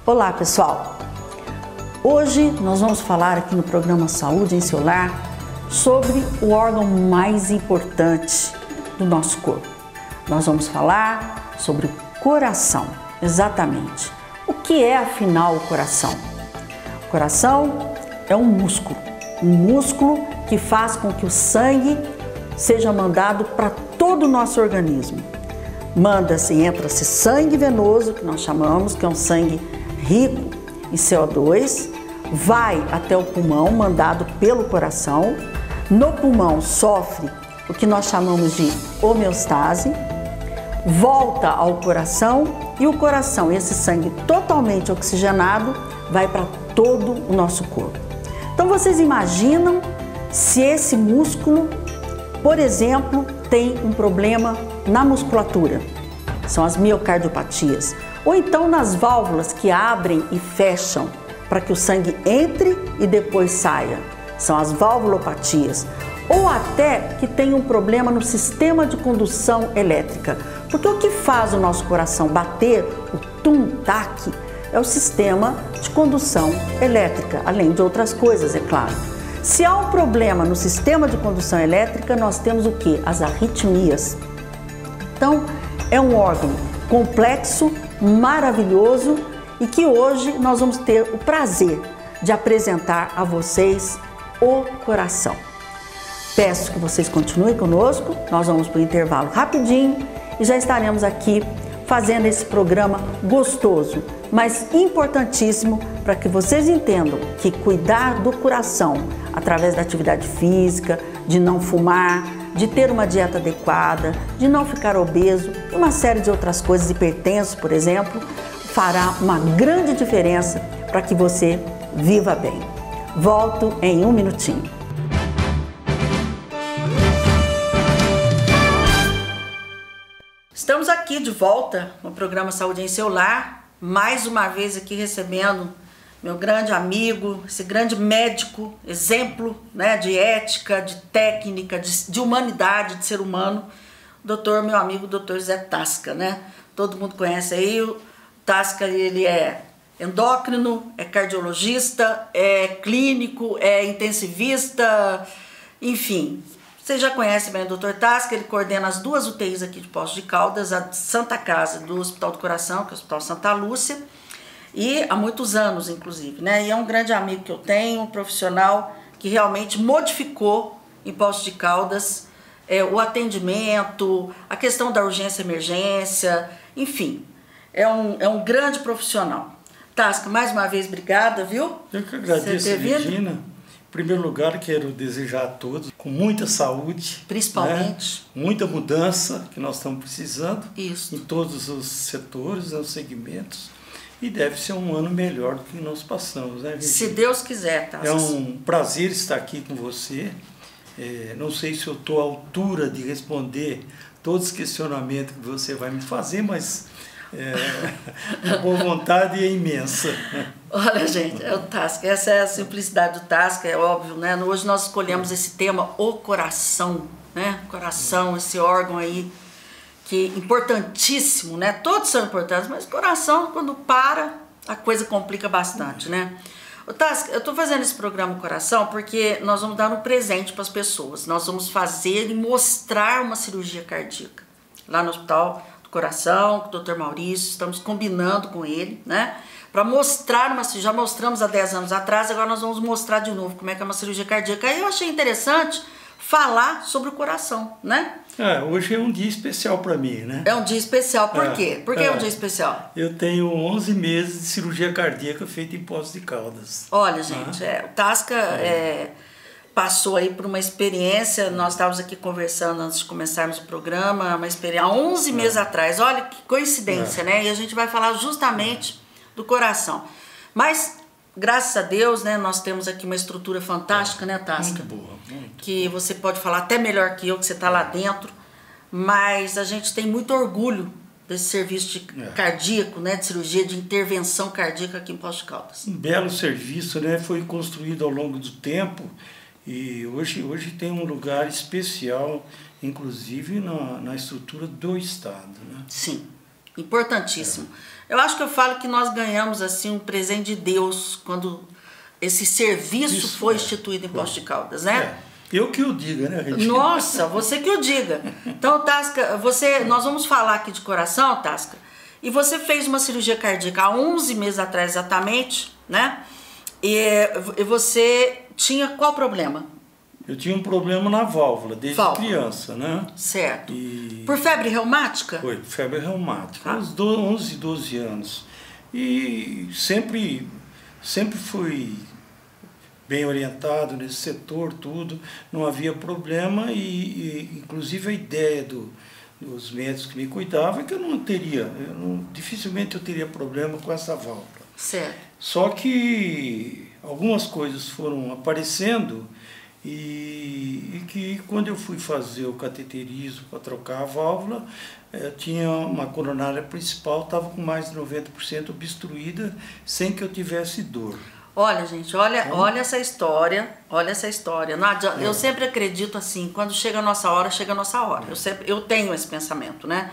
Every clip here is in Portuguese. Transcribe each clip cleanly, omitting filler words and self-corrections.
Olá pessoal, hoje nós vamos falar aqui no programa Saúde em Seu Lar sobre o órgão mais importante do nosso corpo. Nós vamos falar sobre o coração, exatamente. O que é afinal o coração? O coração é um músculo que faz com que o sangue seja mandado para todo o nosso organismo. Entra-se sangue venoso, que nós chamamos, que é um sangue rico em CO2, vai até o pulmão, mandado pelo coração. No pulmão sofre o que nós chamamos de homeostase, volta ao coração e o coração, esse sangue totalmente oxigenado, vai para todo o nosso corpo. Então vocês imaginam se esse músculo, por exemplo, tem um problema na musculatura, são as miocardiopatias, ou então nas válvulas que abrem e fecham para que o sangue entre e depois saia, são as valvulopatias, ou até que tem um problema no sistema de condução elétrica, porque o que faz o nosso coração bater, o tum-tac, é o sistema de condução elétrica, além de outras coisas, é claro. Se há um problema no sistema de condução elétrica, nós temos o quê? As arritmias. Então, é um órgão complexo, maravilhoso e que hoje nós vamos ter o prazer de apresentar a vocês o coração. Peço que vocês continuem conosco, nós vamos para o intervalo rapidinho e já estaremos aqui fazendo esse programa gostoso, mas importantíssimo para que vocês entendam que cuidar do coração através da atividade física, de não fumar, de ter uma dieta adequada, de não ficar obeso e uma série de outras coisas, hipertenso, por exemplo, fará uma grande diferença para que você viva bem. Volto em um minutinho. Estamos aqui de volta no programa Saúde em Seu Lar, mais uma vez aqui recebendo meu grande amigo, esse grande médico, exemplo, né, de ética, de técnica, de humanidade, de ser humano, meu amigo Dr. Zé Tasca, né? Todo mundo conhece aí, o Tasca, ele é endócrino, é cardiologista, é clínico, é intensivista, enfim. Vocês já conhecem bem o Dr. Tasca, ele coordena as duas UTIs aqui de Poços de Caldas, a Santa Casa do Hospital do Coração, que é o Hospital Santa Lúcia, e há muitos anos, inclusive, né? E é um grande amigo que eu tenho, um profissional que realmente modificou em Poços de Caldas o atendimento, a questão da urgência e emergência, enfim, é um grande profissional. Tasca, mais uma vez, obrigada, viu? Eu que agradeço, Regina. Em primeiro lugar, quero desejar a todos com muita saúde, principalmente, né? Muita mudança que nós estamos precisando. Isso. Em todos os setores, os segmentos, e deve ser um ano melhor do que nós passamos, né, Regina? Se Deus quiser, tá? É um prazer estar aqui com você. Não sei se eu estou à altura de responder todos os questionamentos que você vai me fazer, mas a boa vontade é imensa. Olha, gente, é o Tasca, essa é a simplicidade do Tasca, é óbvio, né? Hoje nós escolhemos esse tema, o coração, né? Coração, esse órgão aí, que é importantíssimo, né? Todos são importantes, mas o coração, quando para, a coisa complica bastante, né? O Tasca, eu estou fazendo esse programa Coração porque nós vamos dar um presente para as pessoas. Nós vamos fazer e mostrar uma cirurgia cardíaca lá no Hospital do Coração, com o Dr. Maurício, estamos combinando com ele, né? Para mostrar já mostramos há 10 anos atrás, agora nós vamos mostrar de novo como é que é uma cirurgia cardíaca. Aí eu achei interessante falar sobre o coração, né? Hoje é um dia especial para mim, né? É um dia especial, por quê? Por que é um dia especial? Eu tenho 11 meses de cirurgia cardíaca feita em Poços de Caldas. Olha, gente, o Tasca passou aí por uma experiência, nós estávamos aqui conversando antes de começarmos o programa, uma experiência há 11 meses atrás, olha que coincidência, né? E a gente vai falar justamente do coração. Mas, graças a Deus, né, nós temos aqui uma estrutura fantástica, né, Tasca? Muito boa, muito. Que você pode falar até melhor que eu, que você está lá dentro, mas a gente tem muito orgulho desse serviço cardíaco, né, de cirurgia de intervenção cardíaca aqui em Poços de Caldas. Um belo serviço, né? Foi construído ao longo do tempo e hoje tem um lugar especial, inclusive na estrutura do Estado, né? Sim. Importantíssimo. Eu acho que eu falo que nós ganhamos assim um presente de Deus quando esse serviço foi instituído em Poços de Caldas, né? Eu que o diga, né, Regina? Nossa, você que o diga. Então, Tasca, nós vamos falar aqui de coração, Tasca, e você fez uma cirurgia cardíaca há 11 meses atrás exatamente, né? E você tinha qual problema? Eu tinha um problema na válvula, desde criança, né? Certo. Por febre reumática? Foi, febre reumática, uns 11, 12 anos. E sempre fui bem orientado nesse setor, tudo, não havia problema e inclusive a ideia dos médicos que me cuidavam é que dificilmente eu teria problema com essa válvula. Certo. Só que algumas coisas foram aparecendo e que quando eu fui fazer o cateterismo para trocar a válvula, tinha uma coronária principal, estava com mais de 90% obstruída, sem que eu tivesse dor. Olha, gente, olha essa história, Não adianta, eu sempre acredito assim, quando chega a nossa hora, chega a nossa hora. Eu tenho esse pensamento, né?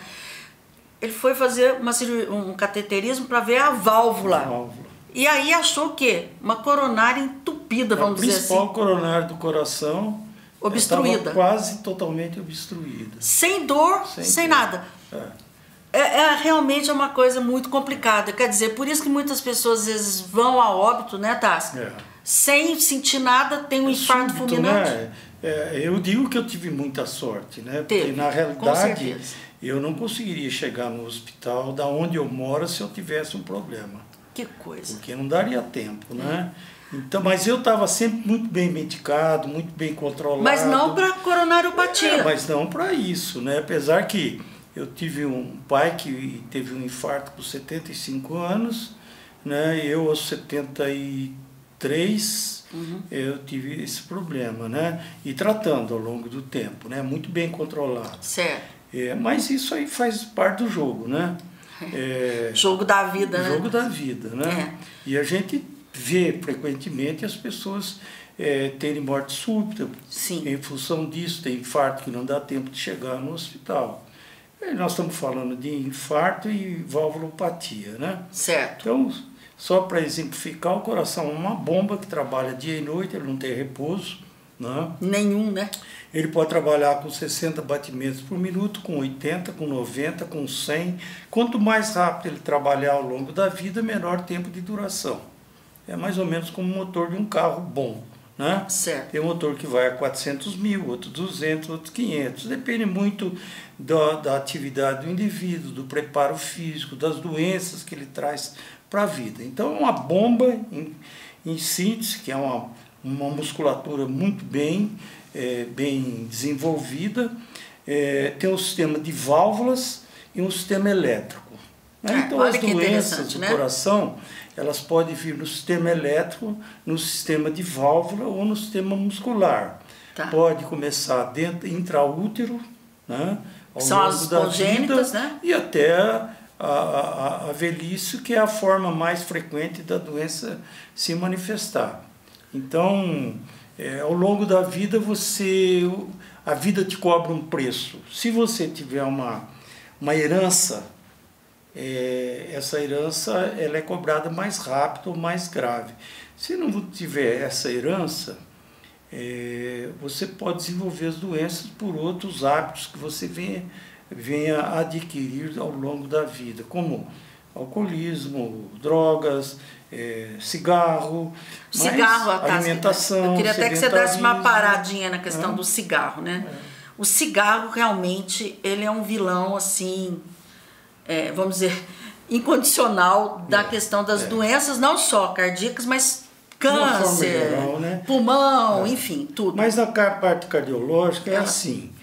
Ele foi fazer um cateterismo para ver a válvula. E aí achou o quê? Uma coronária entupida, vamos dizer assim. A principal coronária do coração obstruída. Estava quase totalmente obstruída. Sem dor, sem nada. Realmente é uma coisa muito complicada. Quer dizer, por isso que muitas pessoas às vezes vão a óbito, né, Tasca? Sem sentir nada, tem um infarto fulminante. Né? Eu digo que eu tive muita sorte, né? Porque na realidade eu não conseguiria chegar no hospital da onde eu moro se eu tivesse um problema. Que coisa. Porque não daria tempo, né? Então, mas eu estava sempre muito bem medicado, muito bem controlado. Mas não para coronariopatia. Mas não para isso, né? Apesar que eu tive um pai que teve um infarto com 75 anos, né? Eu aos 73 eu tive esse problema, né? E tratando ao longo do tempo, né? Muito bem controlado. Certo. Mas isso aí faz parte do jogo, né? Jogo da vida, né? Jogo da vida, né? E a gente vê frequentemente as pessoas terem morte súbita. Sim. Em função disso, tem infarto que não dá tempo de chegar no hospital. Nós estamos falando de infarto e valvulopatia, né? Certo. Então, só para exemplificar, o coração é uma bomba que trabalha dia e noite, ele não tem repouso, né? Nenhum, né? Ele pode trabalhar com 60 batimentos por minuto, com 80, com 90, com 100. Quanto mais rápido ele trabalhar ao longo da vida, menor tempo de duração. É mais ou menos como o motor de um carro bom, né? Certo. Tem um motor que vai a 400 mil, outro 200, outro 500. Depende muito da atividade do indivíduo, do preparo físico, das doenças que ele traz para a vida. Então, é uma bomba em síntese, que é uma musculatura muito bem desenvolvida, tem um sistema de válvulas e um sistema elétrico. Então, as doenças do coração, elas podem vir no sistema elétrico, no sistema de válvula ou no sistema muscular. Pode começar dentro intraútero, né, ao São longo as da congênitas, vida, né? E até a velhice, que é a forma mais frequente da doença se manifestar. Então, ao longo da vida, a vida te cobra um preço. Se você tiver uma herança, essa herança ela é cobrada mais rápido ou mais grave. Se não tiver essa herança, você pode desenvolver as doenças por outros hábitos que você venha a adquirir ao longo da vida, como alcoolismo, drogas, cigarro, Eu alimentação, queria até que você desse uma paradinha na questão do cigarro, né? O cigarro realmente ele é um vilão assim, vamos dizer, incondicional da questão das doenças, não só cardíacas, mas câncer, geral, né? Pulmão, enfim, tudo. Mas na parte cardiológica é assim.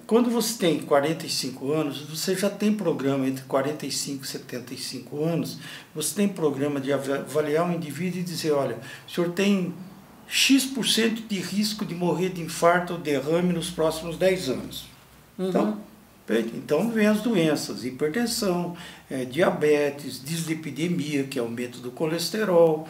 Quando você tem 45 anos, você já tem programa entre 45 e 75 anos, você tem programa de avaliar o indivíduo e dizer, olha, o senhor tem X% de risco de morrer de infarto ou derrame nos próximos 10 anos. Então vem as doenças, hipertensão, diabetes, dislipidemia, que é aumento do colesterol,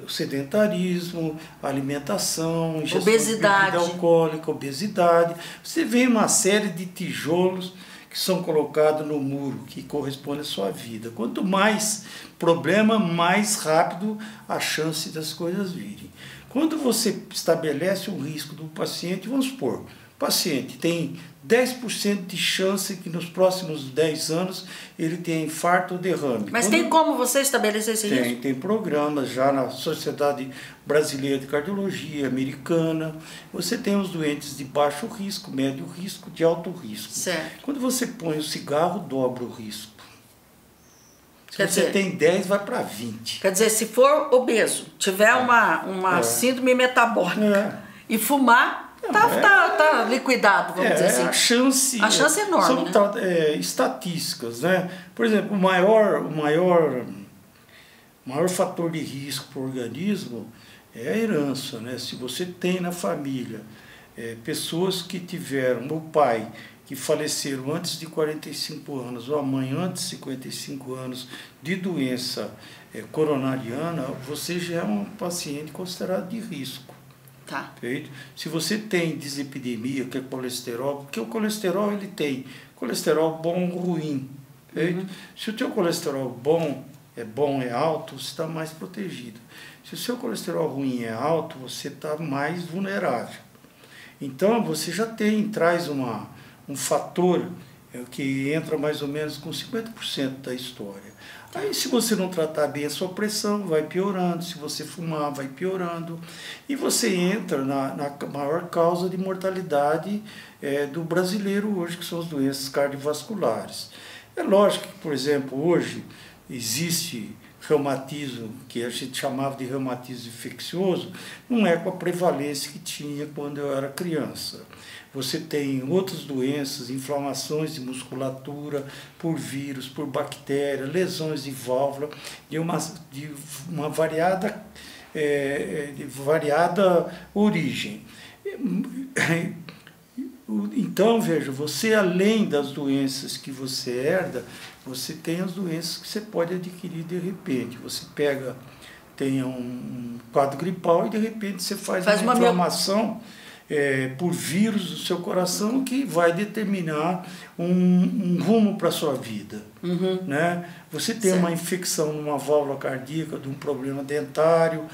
sedentarismo, alimentação, ingestão de bebida alcoólica, obesidade. Você vê uma série de tijolos que são colocados no muro, que corresponde à sua vida. Quanto mais problema, mais rápido a chance das coisas virem. Quando você estabelece um risco do paciente, vamos supor, o paciente tem 10% de chance que nos próximos 10 anos ele tenha infarto ou derrame. Mas tem como você estabelecer esse risco? Tem programas já na Sociedade Brasileira de Cardiologia Americana. Você tem os doentes de baixo risco, médio risco, de alto risco. Certo. Quando você põe o cigarro, dobra o risco. Se Quer você dizer, tem 10, vai para 20. Quer dizer, se for obeso, tiver uma síndrome metabólica e fumar, tá liquidado, vamos dizer assim. A chance é enorme, são né? Estatísticas, né? Por exemplo, o maior fator de risco para o organismo é a herança, né? Se você tem na família pessoas que tiveram, o pai, que faleceram antes de 45 anos, ou a mãe antes de 55 anos, de doença coronariana, você já é um paciente considerado de risco. Tá. Feito? Se você tem dislipidemia, que é colesterol, porque o colesterol ele tem colesterol bom ou ruim. Feito? Se o teu colesterol é alto, você está mais protegido. Se o seu colesterol ruim é alto, você está mais vulnerável. Então você já traz um fator que entra mais ou menos com 50% da história. Aí, se você não tratar bem a sua pressão, vai piorando. Se você fumar, vai piorando. E você entra na maior causa de mortalidade do brasileiro hoje, que são as doenças cardiovasculares. É lógico que, por exemplo, hoje existe reumatismo, que a gente chamava de reumatismo infeccioso, não é com a prevalência que tinha quando eu era criança. Você tem outras doenças, inflamações de musculatura, por vírus, por bactéria, lesões de válvula, de uma variada origem. Então, veja, você além das doenças que você herda, você tem as doenças que você pode adquirir de repente. Você tem um quadro gripal e de repente você faz uma inflamação por vírus do seu coração que vai determinar um rumo para a sua vida. Né? Você tem uma infecção numa válvula cardíaca, de um problema dentário.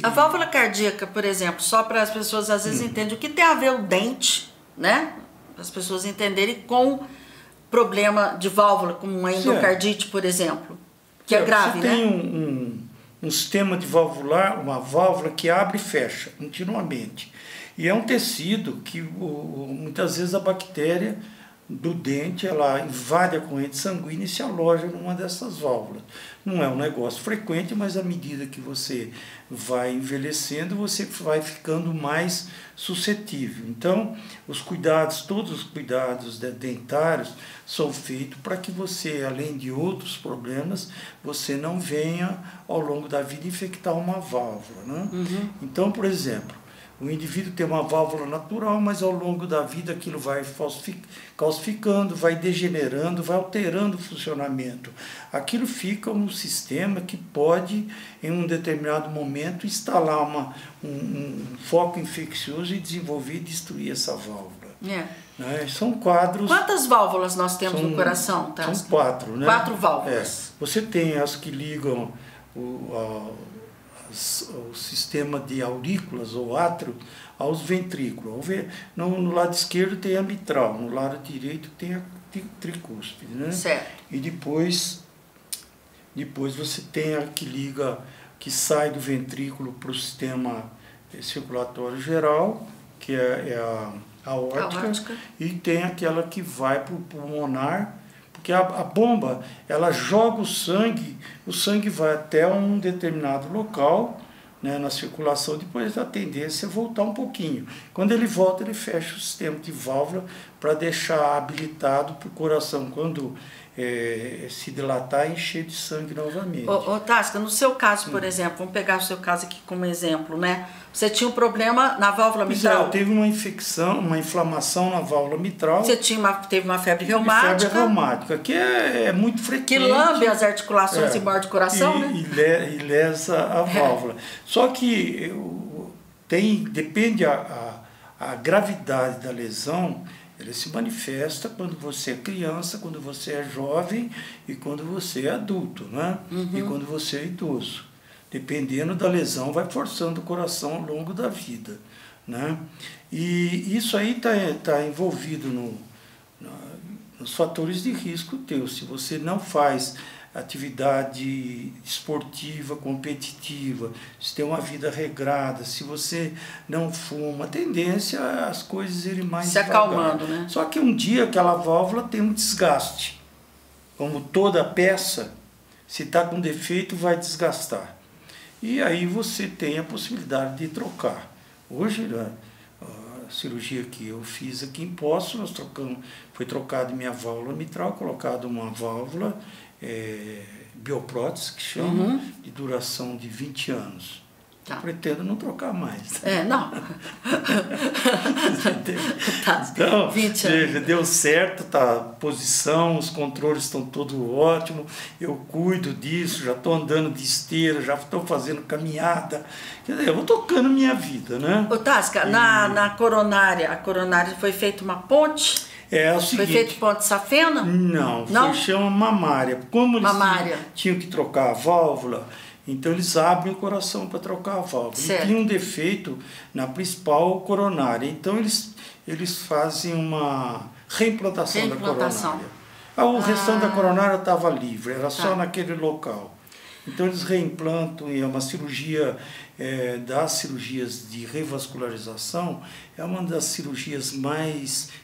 A válvula cardíaca, por exemplo, só para as pessoas às vezes entenderem o que tem a ver o dente, né? Para as pessoas entenderem com problema de válvula, como uma endocardite, por exemplo, que é grave, né? Você tem um sistema de valvular, uma válvula que abre e fecha continuamente. E é um tecido que muitas vezes a bactéria do dente, ela invade a corrente sanguínea e se aloja numa dessas válvulas. Não é um negócio frequente, mas à medida que você vai envelhecendo, você vai ficando mais suscetível. Então, todos os cuidados dentários são feitos para que você, além de outros problemas, você não venha ao longo da vida infectar uma válvula, né? Então, por exemplo, o indivíduo tem uma válvula natural, mas ao longo da vida aquilo vai calcificando, vai degenerando, vai alterando o funcionamento. Aquilo fica um sistema que pode, em um determinado momento, instalar um foco infeccioso e desenvolver e destruir essa válvula. Né? São quadros... Quantas válvulas nós temos no coração? São 4, né? 4 válvulas. Você tem as que ligam o sistema de aurículas ou átrio aos ventrículos. No lado esquerdo tem a mitral, no lado direito tem a tricúspide, né? Certo. E depois você tem a que sai do ventrículo para o sistema circulatório geral, que é a aórtica, e tem aquela que vai para o pulmonar, porque a bomba, ela joga o sangue vai até um determinado local, né, na circulação, depois a tendência é voltar um pouquinho. Quando ele volta, ele fecha o sistema de válvula para deixar habilitado para o coração, quando se dilatar, encher de sangue novamente. Tasca, no seu caso, por exemplo, vamos pegar o seu caso aqui como exemplo, né? Você tinha um problema na válvula mitral. Eu teve uma inflamação na válvula mitral. Você teve uma febre reumática. Febre reumática, que é muito frequente. Que lambe as articulações e morde o coração, né? E lesa a válvula. Só que depende a gravidade da lesão, Ele se manifesta quando você é criança, quando você é jovem e quando você é adulto, né? E quando você é idoso. Dependendo da lesão, vai forçando o coração ao longo da vida, né? E isso aí tá envolvido nos fatores de risco teu. Se você não faz atividade esportiva, competitiva, se tem uma vida regrada, se você não fuma, a tendência é as coisas irem mais se acalmando, né? Só que um dia aquela válvula tem um desgaste. Como toda peça, se está com defeito, vai desgastar. E aí você tem a possibilidade de trocar. Hoje, a cirurgia que eu fiz aqui em Poços, foi trocada minha válvula mitral, colocado uma válvula bioprótese, que chama, de duração de 20 anos. Tá. Pretendo não trocar mais. Não. Tá. Então, 20 anos. Deu certo, tá, a posição, os controles estão todos ótimos, eu cuido disso, já estou andando de esteira, já estou fazendo caminhada, quer dizer, eu vou tocando minha vida, né? Ô Tasca, na coronária, a coronária foi feita uma ponte? É o seguinte... Foi feito ponte safena? Não, foi chama mamária. Como eles tinham que trocar a válvula, então eles abrem o coração para trocar a válvula. Certo. E tinha um defeito na principal coronária, então eles fazem uma reimplantação da coronária. O restante da coronária estava livre, era só naquele local. Então eles reimplantam, e é uma cirurgia, das cirurgias de revascularização, é uma das cirurgias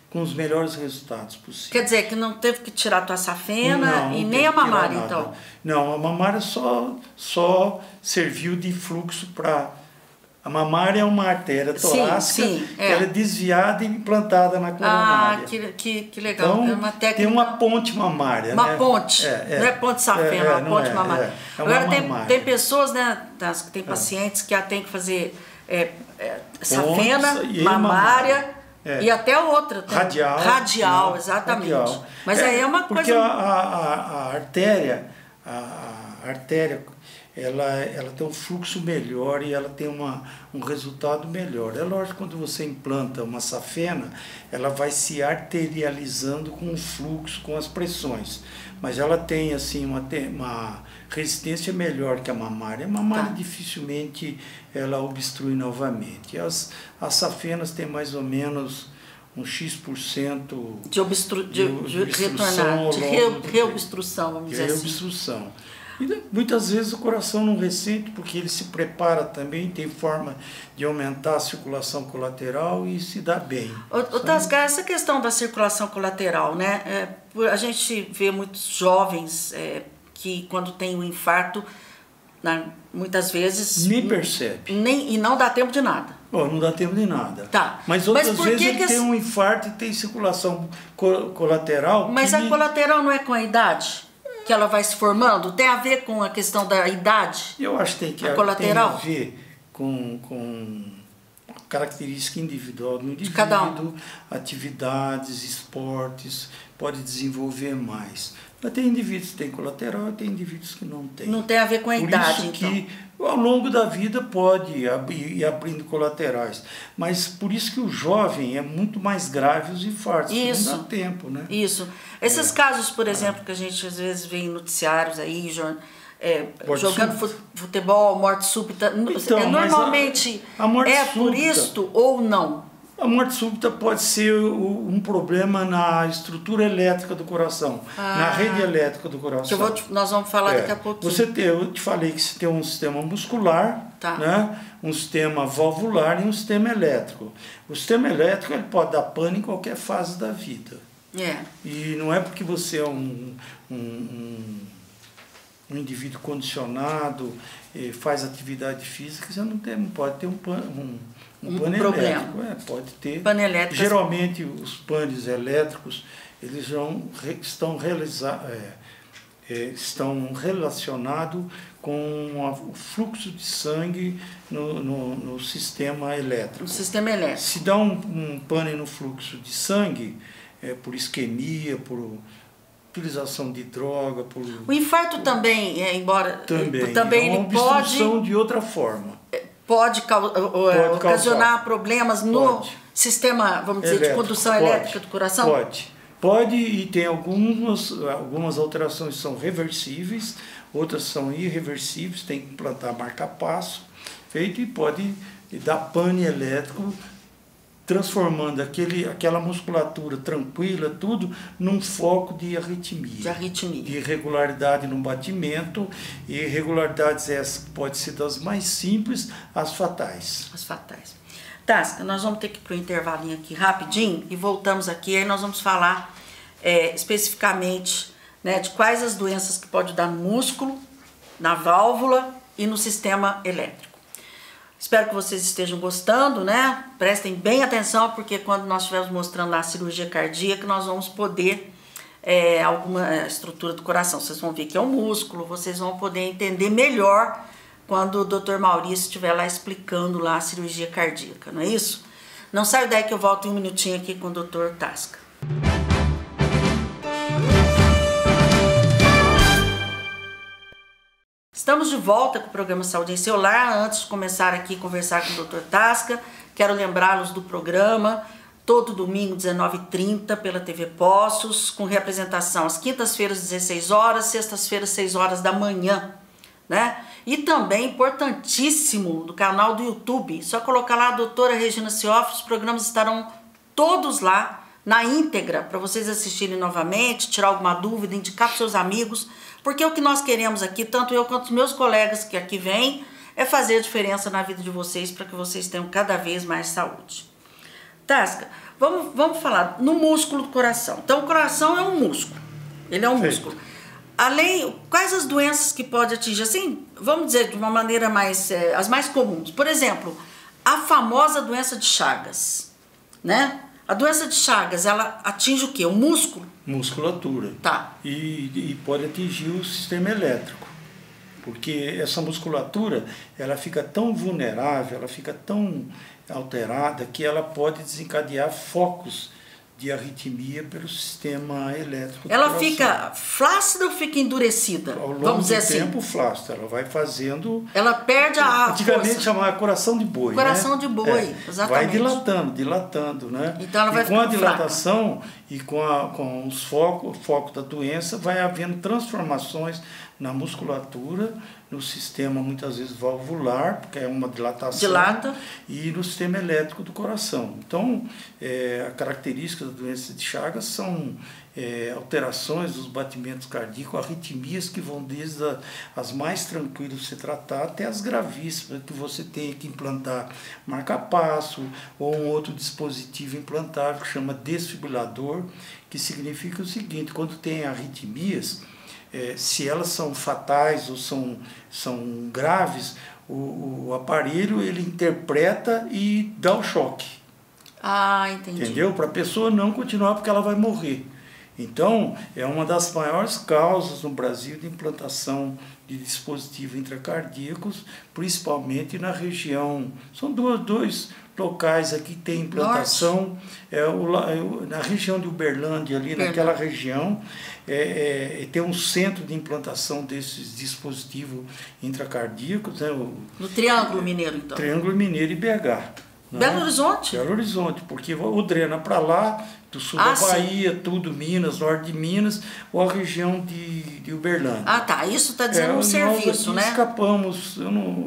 com os melhores resultados possíveis. Quer dizer, que não teve que tirar a tua safena e nem a mamária, então? Não, a mamária só serviu de fluxo para... A mamária é uma artéria torácica, ela é desviada e implantada na coronária. Que legal. Então, é uma técnica... tem uma ponte mamária. Uma ponte, não é ponte safena, é uma ponte mamária. Agora tem pessoas, né, tem pacientes que têm que fazer safena, mamária... E até outra. Radial, exatamente. Radial. Mas aí é uma coisa... Porque a artéria, ela tem um fluxo melhor e ela tem um resultado melhor. É lógico, quando você implanta uma safena, ela vai se arterializando com o fluxo, com as pressões. Mas ela tem assim uma resistência melhor que a mamária. A mamária dificilmente ela obstrui novamente. As safenas têm mais ou menos um X% de reobstrução, vamos dizer assim. E muitas vezes o coração não ressente, porque ele se prepara também, tem forma de aumentar a circulação colateral e se dá bem. Tasca, essa questão da circulação colateral, né? A gente vê muitos jovens que quando tem um infarto, muitas vezes... Nem percebe. E não dá tempo de nada. Não dá tempo de nada. Tá. Mas outras vezes ele tem um infarto e tem circulação colateral. Mas a colateral não é com a idade? Que ela vai se formando? Tem a ver com a questão da idade? Eu acho que tem a ver com a característica individual do indivíduo, de cada um. Atividades, esportes, pode desenvolver mais. Mas tem indivíduos que têm colateral e tem indivíduos que não têm. Não tem a ver com a idade, então. Por isso que ao longo da vida pode ir abrindo colaterais. Mas por isso que o jovem é muito mais grave os infartos. Isso. Não dá tempo, né? Isso. Esses casos, por exemplo, que a gente às vezes vê em noticiários aí, jogando futebol, morte súbita, então, normalmente por isto ou não? A morte súbita pode ser um problema na estrutura elétrica do coração, na rede elétrica do coração. Nós vamos falar daqui a pouquinho. Eu te falei que você tem um sistema muscular, né? Um sistema valvular e um sistema elétrico. O sistema elétrico ele pode dar pane em qualquer fase da vida. E não é porque você é um indivíduo condicionado, faz atividade física, você não pode ter um pane elétrico. Pode ter. Pane elétrico. Geralmente os panes elétricos eles estão relacionados com o fluxo de sangue no sistema elétrico. No sistema elétrico. Se dá um pane no fluxo de sangue, por isquemia, por utilização de droga, o infarto também, embora também ele pode de outra forma. Pode ocasionar problemas sistema, vamos dizer, de condução elétrica do coração? Pode, e tem algumas alterações que são reversíveis, outras são irreversíveis, tem que implantar marca-passo, feito, e pode dar pane elétrico, transformando aquela musculatura tranquila, tudo, num foco de arritmia. De irregularidade no batimento, e irregularidades essas que podem ser das mais simples às fatais. As fatais. Tasca, nós vamos ter que ir para o intervalinho aqui rapidinho e voltamos aqui, aí nós vamos falar especificamente, né, de quais as doenças que pode dar no músculo, na válvula e no sistema elétrico. Espero que vocês estejam gostando, né? Prestem bem atenção, porque quando nós estivermos mostrando lá a cirurgia cardíaca, nós vamos poder alguma estrutura do coração. Vocês vão ver que é um músculo, vocês vão poder entender melhor quando o Dr. Maurício estiver lá explicando lá a cirurgia cardíaca, não é isso? Não saia daí que eu volto em um minutinho aqui com o Dr. Tasca. Estamos de volta com o programa Saúde em Seu Lar. Antes de começar aqui a conversar com o Dr. Tasca, quero lembrá-los do programa, todo domingo, 19h30, pela TV Poços, com representação às quintas-feiras, 16 horas, sextas-feiras, 6 horas da manhã, né? E também, importantíssimo, do canal do YouTube, só colocar lá a doutora Regina Cioff, os programas estarão todos lá, na íntegra, para vocês assistirem novamente, tirar alguma dúvida, indicar para seus amigos, porque o que nós queremos aqui, tanto eu quanto os meus colegas que aqui vêm, é fazer a diferença na vida de vocês, para que vocês tenham cada vez mais saúde. Tasca, vamos falar no músculo do coração. Então, o coração é um músculo, ele é um músculo. Quais as doenças que pode atingir, assim, vamos dizer de uma maneira mais, as mais comuns. Por exemplo, a famosa doença de Chagas, né? A doença de Chagas, ela atinge o quê? O músculo? Musculatura. Tá. E pode atingir o sistema elétrico. Porque essa musculatura, ela fica tão vulnerável, ela fica tão alterada, que ela pode desencadear focos de arritmia pelo sistema elétrico. Ela fica flácida ou fica endurecida? Ao longo do tempo, flácida. Ela vai fazendo... Ela perde a antigamente chamava coração de boi. Coração de boi, exatamente. Vai dilatando, né? Então ela vai com a dilatação e com os foco da doença, vai havendo transformações na musculatura, no sistema muitas vezes valvular, porque é uma dilatação, dilata, e no sistema elétrico do coração. Então, a característica da doença de Chagas são alterações dos batimentos cardíacos, arritmias que vão desde as mais tranquilas de se tratar até as gravíssimas, que você tem que implantar marca-passo ou um outro dispositivo implantável que chama desfibrilador, que significa o seguinte: quando tem arritmias, se elas são fatais ou são graves, o aparelho ele interpreta e dá o choque. Ah, entendi. Entendeu? Para a pessoa não continuar, porque ela vai morrer. Então, é uma das maiores causas no Brasil de implantação de dispositivos intracardíacos, principalmente na região. São dois locais aqui que tem implantação, na região de Uberlândia, ali naquela região, tem um centro de implantação desses dispositivos intracardíacos. Né, no Triângulo Mineiro, então? Triângulo Mineiro e BH. Belo Horizonte? Belo Horizonte, porque o drena para lá, do sul da Bahia, sim, tudo Minas, norte de Minas, ou a região de Uberlândia. Ah, tá. Isso está dizendo um serviço, né? Escapamos.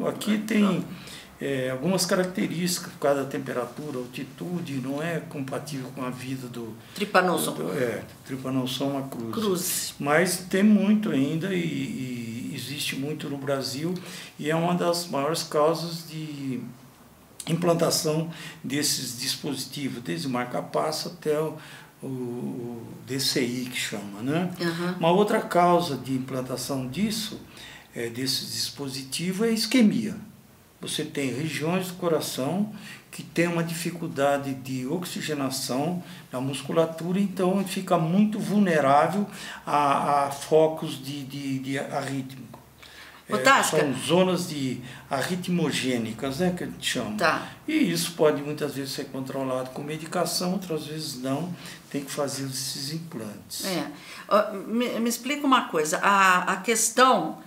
Aqui tem algumas características, por causa da temperatura, altitude, não é compatível com a vida do... Trypanosoma. Trypanosoma cruzi. Mas tem muito ainda e existe muito no Brasil, e é uma das maiores causas de implantação desses dispositivos, desde o marca-passo até o DCI, que chama, né? Uhum. Uma outra causa de implantação desses dispositivos é a isquemia. Você tem regiões do coração que tem uma dificuldade de oxigenação na musculatura, então fica muito vulnerável a focos de arrítmico. São zonas arritmogênicas, né, que a gente chama. Tá. E isso pode muitas vezes ser controlado com medicação, outras vezes não, tem que fazer esses implantes. Me explica uma coisa, a questão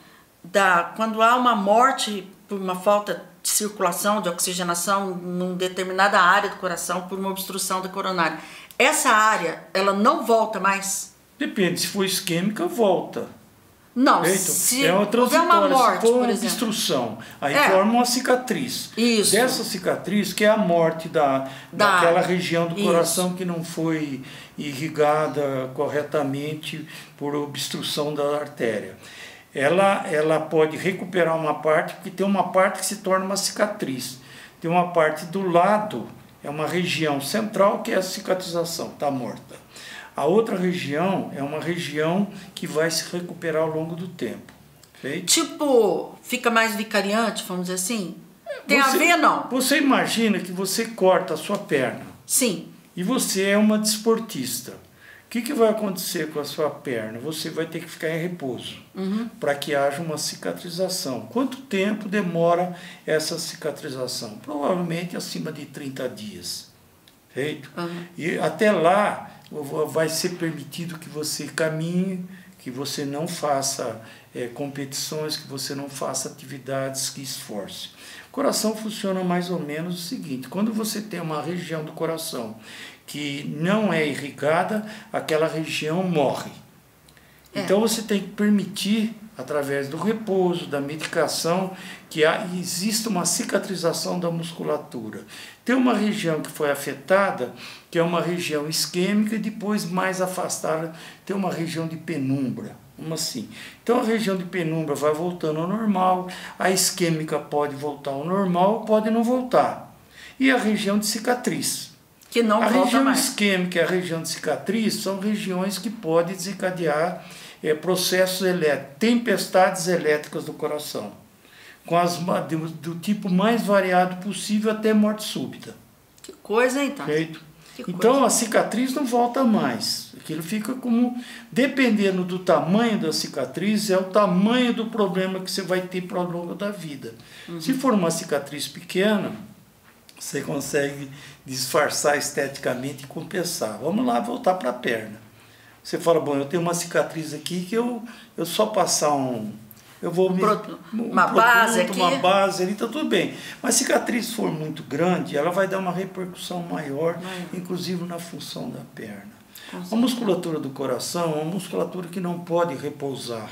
quando há uma morte por uma falta de circulação, de oxigenação em determinada área do coração por uma obstrução da coronária. Essa área, ela não volta mais? Depende, se for isquêmica, volta. Não, se houver uma morte, se for por uma exemplo. obstrução, aí forma uma cicatriz. Isso. Dessa cicatriz, que é a morte daquela região do coração que não foi irrigada corretamente por obstrução da artéria. Ela pode recuperar uma parte, porque tem uma parte que se torna uma cicatriz. Tem uma parte do lado, é uma região central, que é a cicatrização, está morta. A outra região é uma região que vai se recuperar ao longo do tempo. Feito? Tipo, fica mais vicariante, vamos dizer assim? Tem a ver, não? Você imagina que você corta a sua perna. Sim. E você é uma desportista. O que vai acontecer com a sua perna? Você vai ter que ficar em repouso para que haja uma cicatrização. Quanto tempo demora essa cicatrização? Provavelmente acima de 30 dias. Feito? E até lá vai ser permitido que você caminhe, que você não faça competições, que você não faça atividades que esforce. O coração funciona mais ou menos o seguinte: quando você tem uma região do coração que não é irrigada, aquela região morre. Então você tem que permitir, através do repouso, da medicação, que exista uma cicatrização da musculatura. Tem uma região que foi afetada, que é uma região isquêmica, e depois mais afastada tem uma região de penumbra. Assim. Então a região de penumbra vai voltando ao normal, a isquêmica pode voltar ao normal, pode não voltar. E a região de cicatriz. Que não volta mais. A região isquêmica e a região de cicatriz são regiões que podem desencadear processos elétricos, tempestades elétricas do coração, com do tipo mais variado possível até morte súbita. Que coisa, então. Feito? Então a cicatriz não volta mais. Aquilo fica como, dependendo do tamanho da cicatriz, é o tamanho do problema que você vai ter ao longo da vida. Se for uma cicatriz pequena, você consegue disfarçar esteticamente e compensar. Vamos lá, voltar para a perna. Você fala, bom, eu tenho uma cicatriz aqui que eu só passar uma base ali, está tudo bem. Mas se a cicatriz for muito grande, ela vai dar uma repercussão maior, inclusive na função da perna. A musculatura do coração é uma musculatura que não pode repousar.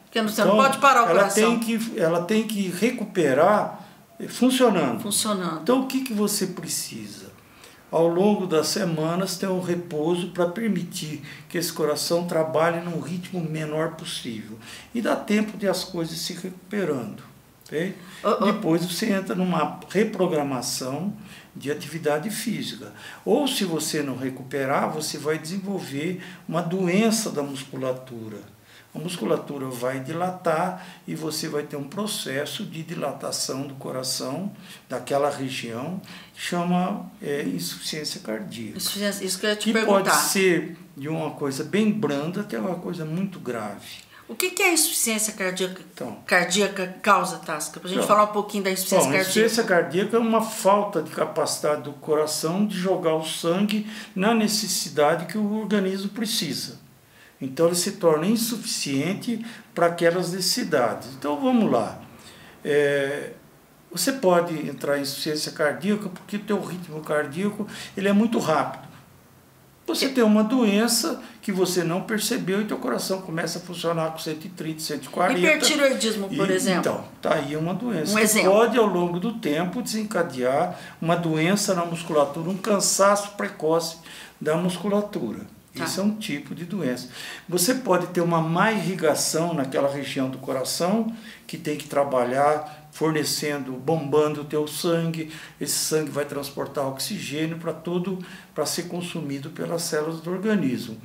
Porque você não pode parar o coração. Ela tem que recuperar funcionando. Então o que você precisa? Ao longo das semanas ter um repouso para permitir que esse coração trabalhe num ritmo menor possível. E dá tempo de as coisas se recuperando. Okay? Depois você entra numa reprogramação de atividade física. Ou se você não recuperar, você vai desenvolver uma doença da musculatura. A musculatura vai dilatar e você vai ter um processo de dilatação do coração, daquela região, que chama insuficiência cardíaca. Isso que eu ia te perguntar. Que pode ser de uma coisa bem branda até uma coisa muito grave. O que é a insuficiência cardíaca causa, Tasca? Para a gente falar um pouquinho da insuficiência cardíaca. A insuficiência cardíaca é uma falta de capacidade do coração de jogar o sangue na necessidade que o organismo precisa. Então ele se torna insuficiente para aquelas necessidades. Então vamos lá. Você pode entrar em insuficiência cardíaca porque o teu ritmo cardíaco ele é muito rápido. Você tem uma doença que você não percebeu e teu coração começa a funcionar com 130, 140. Hipertireoidismo, por exemplo. Então, está aí uma doença que pode, ao longo do tempo, desencadear uma doença na musculatura, um cansaço precoce da musculatura. Isso é um tipo de doença. Você pode ter uma má irrigação naquela região do coração, que tem que trabalhar bombando o teu sangue. Esse sangue vai transportar oxigênio para ser consumido pelas células do organismo.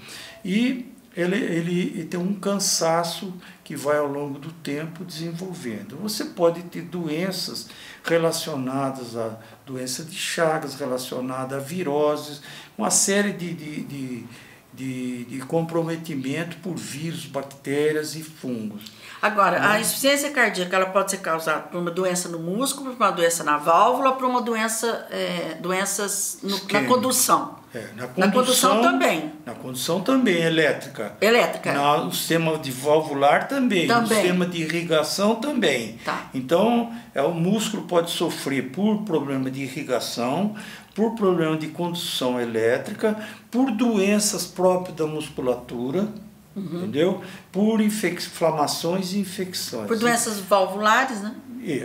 E ele tem um cansaço que vai ao longo do tempo desenvolvendo. Você pode ter doenças relacionadas a doença de Chagas, relacionada a viroses, uma série de comprometimento por vírus, bactérias e fungos. Agora, a insuficiência cardíaca ela pode ser causada por uma doença no músculo, por uma doença na válvula, por uma doenças na condução. Na condução também. Na condução também, elétrica. Elétrica. No sistema de valvular também. No sistema de irrigação também. Tá. Então, o músculo pode sofrer por problema de irrigação, por problema de condução elétrica, por doenças próprias da musculatura, entendeu? Por inflamações e infecções. Por doenças valvulares, né?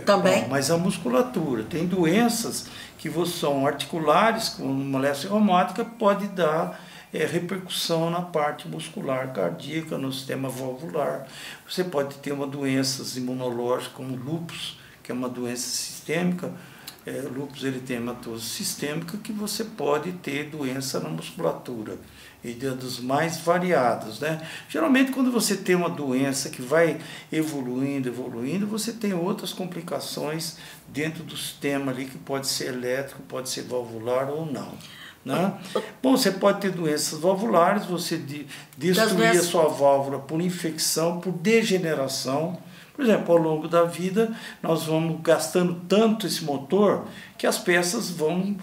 Também. Não, mas a musculatura. Tem doenças que são articulares, como moléstia reumática, pode dar repercussão na parte muscular cardíaca, no sistema valvular. Você pode ter uma doença imunológica como lúpus, que é uma doença sistêmica. Lúpus eritematoso sistêmica, que você pode ter doença na musculatura. E dos mais variados, né? Geralmente, quando você tem uma doença que vai evoluindo, você tem outras complicações dentro do sistema ali, que pode ser elétrico, pode ser valvular ou não. Né? Bom, você pode ter doenças valvulares, você destruir a sua válvula por infecção, por degeneração. Por exemplo, ao longo da vida, nós vamos gastando tanto esse motor que as peças vão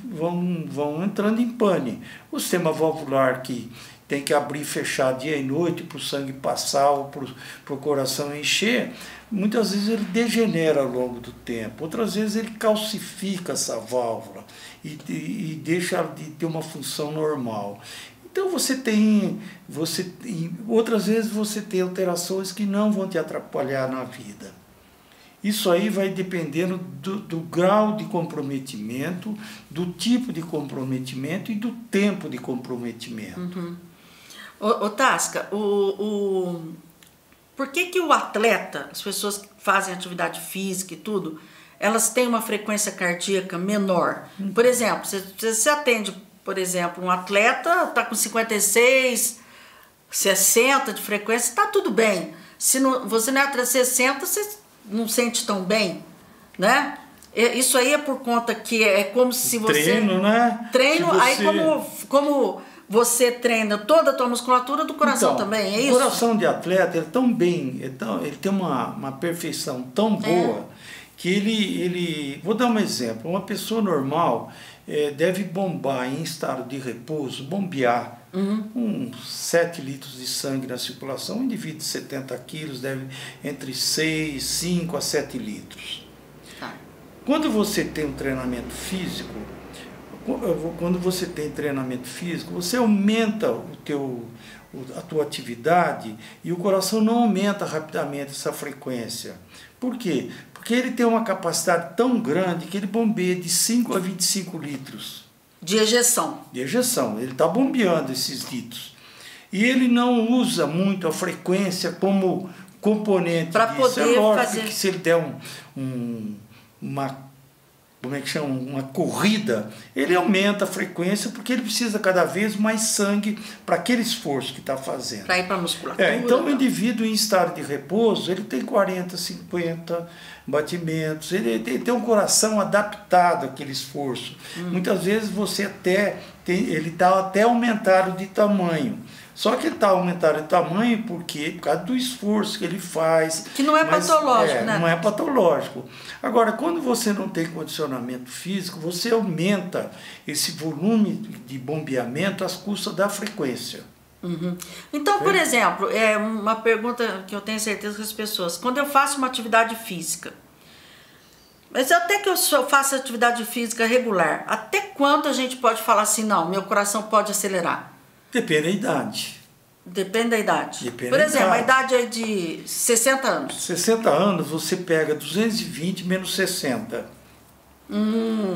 entrando em pane. O sistema valvular, que tem que abrir e fechar dia e noite para o sangue passar ou para o coração encher, muitas vezes ele degenera ao longo do tempo. Outras vezes ele calcifica essa válvula e deixa de ter uma função normal. Então outras vezes você tem alterações que não vão te atrapalhar na vida. Isso aí vai dependendo do grau de comprometimento, do tipo de comprometimento e do tempo de comprometimento. Ô Tasca, por que o atleta, as pessoas que fazem atividade física e tudo, elas têm uma frequência cardíaca menor? Por exemplo, você atende, por exemplo, um atleta está com 56, 60 de frequência, está tudo bem. Se não, você não é atleta 60, você não sente tão bem, né? Isso aí é por conta que é como se você... Treino, né? Treino, aí como você treina toda a tua musculatura do coração também, é isso? O coração de atleta, ele tão bem, ele tem uma perfeição tão boa que ele... Vou dar um exemplo. Uma pessoa normal deve bombar em estado de repouso, bombear uns 7 litros de sangue na circulação. Um indivíduo de 70 quilos deve entre 5 a 7 litros. Tá. Quando você tem um treinamento físico, você aumenta a tua atividade e o coração não aumenta rapidamente essa frequência. Por quê? Porque ele tem uma capacidade tão grande que ele bombeia de 5 a 25 litros. De ejeção. De ejeção. Ele está bombeando esses litros. E ele não usa muito a frequência como componente para poder fazer. Que se ele der uma corrida, ele aumenta a frequência porque ele precisa cada vez mais sangue para aquele esforço que está fazendo. Para ir para a musculatura. Então o indivíduo em estado de repouso, ele tem 40, 50 batimentos, ele tem um coração adaptado àquele esforço. Muitas vezes ele está até aumentado de tamanho. Só que ele está aumentado de tamanho por causa do esforço que ele faz. Que não é patológico, né? Não é patológico. Agora, quando você não tem condicionamento físico, você aumenta esse volume de bombeamento às custas da frequência. Então, por exemplo, uma pergunta que eu tenho certeza que as pessoas... Quando eu faço uma atividade física, mas até que eu faça atividade física regular, até quando a gente pode falar assim, não, meu coração pode acelerar? Depende da idade. Depende da idade. Depende Por exemplo, da a idade é de 60 anos. 60 anos, você pega 220 menos 60.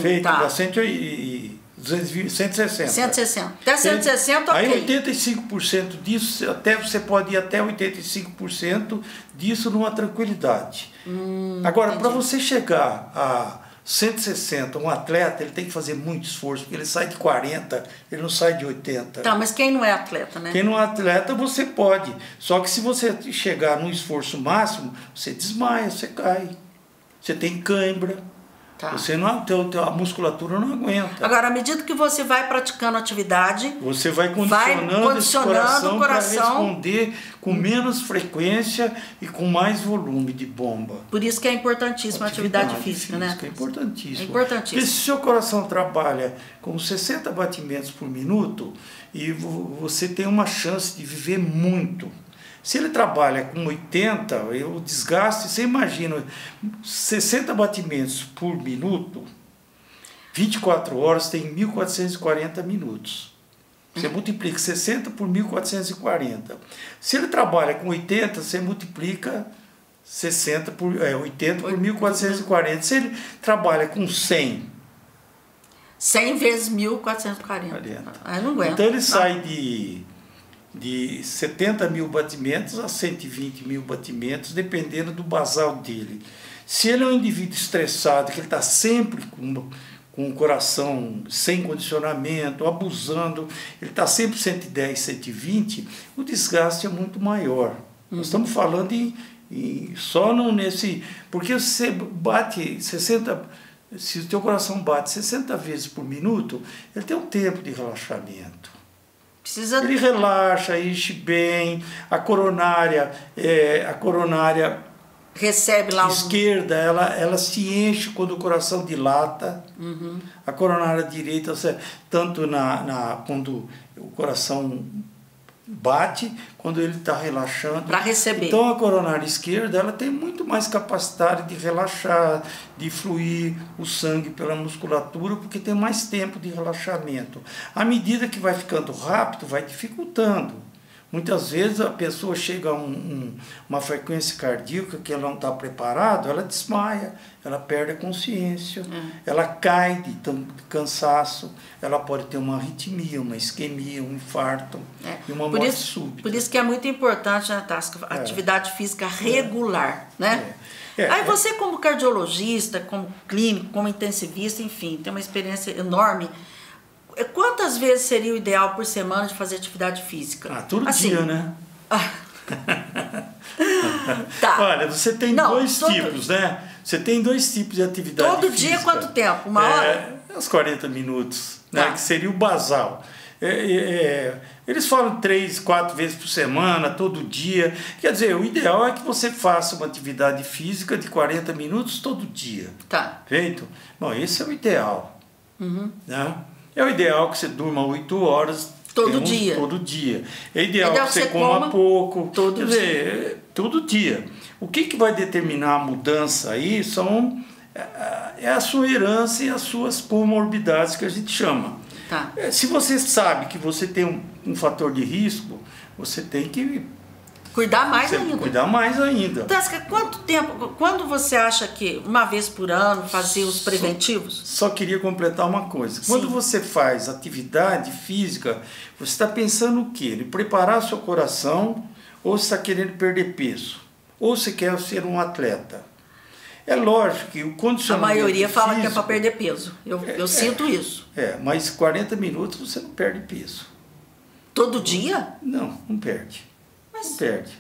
Feito, dá 160. 160. Até 160, ok. Aí 85% disso, você pode ir até 85% disso numa tranquilidade. Agora, para você chegar a 160, um atleta, ele tem que fazer muito esforço, porque ele sai de 40, ele não sai de 80. Tá, mas quem não é atleta, né? Quem não é atleta, você pode. Só que se você chegar num esforço máximo, você desmaia, você cai. Você tem cãibra. Tá. Você não, a musculatura não aguenta. Agora, à medida que você vai praticando atividade, você vai condicionando esse coração para responder com menos frequência e com mais volume de bomba. Por isso que é importantíssima a atividade física, né? É importantíssimo. É importantíssimo. Porque se o seu coração trabalha com 60 batimentos por minuto, e você tem uma chance de viver muito. Se ele trabalha com 80, o desgaste, você imagina, 60 batimentos por minuto, 24 horas tem 1.440 minutos. Você multiplica 60 por 1.440. Se ele trabalha com 80, você multiplica 80 por 1.440. Se ele trabalha com 100... 100 vezes 1.440. Aí não aguenta. Então ele sai de 70 mil batimentos a 120 mil batimentos, dependendo do basal dele. Se ele é um indivíduo estressado, que ele está sempre com o coração sem condicionamento, abusando, ele está sempre 110, 120, o desgaste é muito maior. Nós estamos falando só nesse... Porque você bate 60... Se o teu coração bate 60 vezes por minuto, ele tem um tempo de relaxamento. Ele relaxa, enche bem, a coronária recebe lá esquerda, ela se enche quando o coração dilata. A coronária direita, tanto quando o coração bate, quando ele está relaxando. Para receber. Então a coronária esquerda ela tem muito mais capacidade de relaxar, de fluir o sangue pela musculatura, porque tem mais tempo de relaxamento. À medida que vai ficando rápido, vai dificultando. Muitas vezes a pessoa chega a uma frequência cardíaca que ela não está preparada, ela desmaia, ela perde a consciência, ela cai de cansaço, ela pode ter uma arritmia, uma isquemia, um infarto e uma morte súbita. Por isso que é muito importante, né, Tasca, atividade física regular, né? Aí você como cardiologista, como clínico, como intensivista, enfim, tem uma experiência enorme. Quantas vezes seria o ideal por semana de fazer atividade física? Todo dia, né? Tá. Olha, você tem dois tipos, né? Você tem dois tipos de atividade todo física. Todo dia quanto tempo? Uma hora? Uns 40 minutos, né? Que seria o basal. Eles falam 3, 4 vezes por semana, todo dia. Quer dizer, o ideal é que você faça uma atividade física de 40 minutos todo dia. Tá. Feito? Bom, esse é o ideal. Né? É o ideal que você durma 8 horas todo dia. Todo dia. É ideal que você coma pouco. Quer dizer, todo dia. O que vai determinar a mudança aí é a sua herança e as suas comorbidades que a gente chama. Tá. Se você sabe que você tem um fator de risco, você tem que cuidar mais ainda. Cuidar mais ainda. Tasca, quanto tempo, quando você acha que uma vez por ano fazer os preventivos? Só queria completar uma coisa. Sim. Quando você faz atividade física, você está pensando o quê? Em preparar seu coração, ou você está querendo perder peso, ou você quer ser um atleta. É lógico que o condicionamento A maioria fala físico, que é para perder peso. Eu sinto isso. Mas 40 minutos você não perde peso. Todo dia? Não perde. Mas não perde.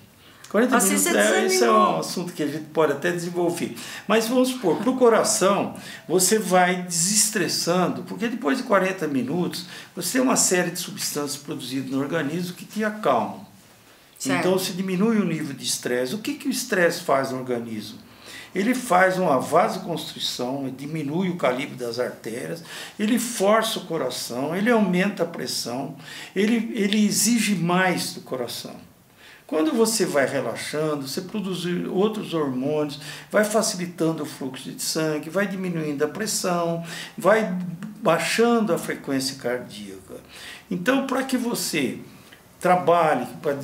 40 minutos, esse é um assunto que a gente pode até desenvolver. Mas vamos supor, para o coração, você vai desestressando, porque depois de 40 minutos, você tem uma série de substâncias produzidas no organismo que te acalmam. Certo. Então, se diminui o nível de estresse. O que o estresse faz no organismo? Ele faz uma vasoconstrição, diminui o calibre das artérias, ele força o coração, ele aumenta a pressão, ele exige mais do coração. Quando você vai relaxando, você produz outros hormônios, vai facilitando o fluxo de sangue, vai diminuindo a pressão, vai baixando a frequência cardíaca. Então, para que você trabalhe para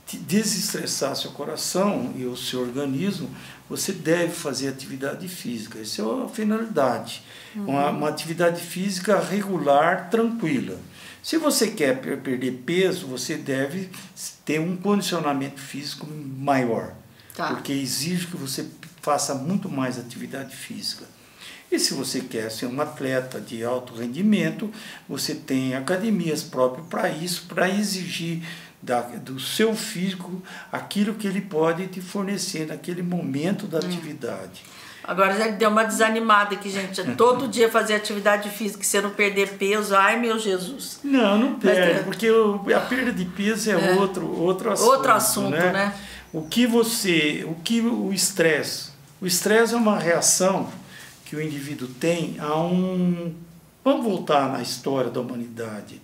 desestressar seu coração e o seu organismo, você deve fazer atividade física. Essa é a finalidade. Uma atividade física regular, tranquila. Se você quer perder peso, você deve ter um condicionamento físico maior. Tá. Porque exige que você faça muito mais atividade física. E se você quer ser um atleta de alto rendimento, você tem academias próprias para isso, para exigir do seu físico aquilo que ele pode te fornecer naquele momento da atividade. Agora já deu uma desanimada aqui, gente. Todo dia fazer atividade física, se você não perder peso, ai meu Jesus. Não perde, porque a perda de peso é outro assunto. Outro assunto, né? O estresse é uma reação que o indivíduo tem vamos voltar na história da humanidade,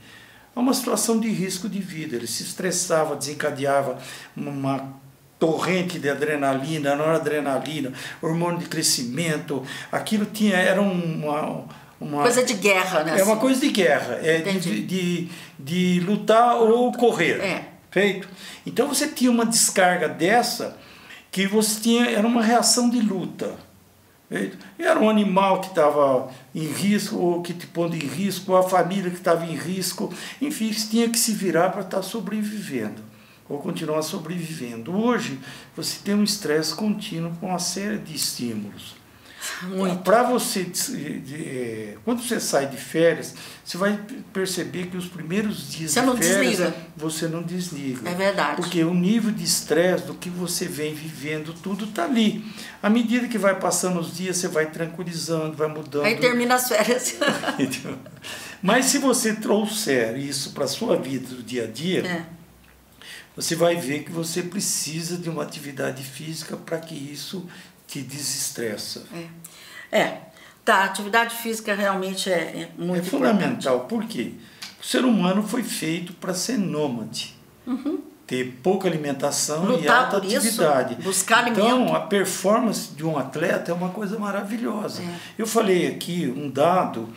a uma situação de risco de vida. Ele se estressava, desencadeava uma torrente de adrenalina, noradrenalina, hormônio de crescimento, aquilo era uma coisa de guerra, né? É uma coisa de guerra, de lutar ou correr. Feito? Então você tinha uma descarga dessa que era uma reação de luta. Era um animal que estava em risco, ou que te pondo em risco, ou a família que estava em risco, enfim, tinha que se virar para estar sobrevivendo, ou continuar sobrevivendo. Hoje, você tem um estresse contínuo com uma série de estímulos. Para você, quando você sai de férias, você vai perceber que os primeiros dias de férias você não desliga. É verdade. Porque o nível de estresse do que você vem vivendo, tudo está ali. À medida que vai passando os dias, você vai tranquilizando, vai mudando. Aí termina as férias. Mas se você trouxer isso para a sua vida do dia a dia, você vai ver que você precisa de uma atividade física para que isso te desestressa. A atividade física realmente é muito fundamental. importante. Por quê? O ser humano foi feito para ser nômade. Ter pouca alimentação, lutar e alta atividade. Buscar alimento. Então, a performance de um atleta é uma coisa maravilhosa. Eu falei aqui um dado,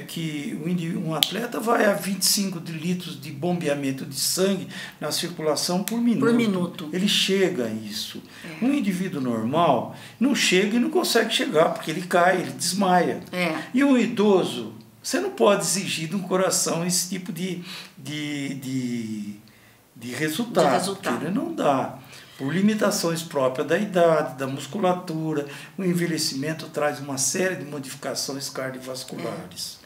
que um atleta vai a 25 litros de bombeamento de sangue na circulação por minuto. Ele chega a isso. Um indivíduo normal não chega e não consegue chegar, porque ele cai, ele desmaia. E um idoso, você não pode exigir de um coração esse tipo de resultado. Porque não dá. Por limitações próprias da idade, da musculatura, o envelhecimento traz uma série de modificações cardiovasculares.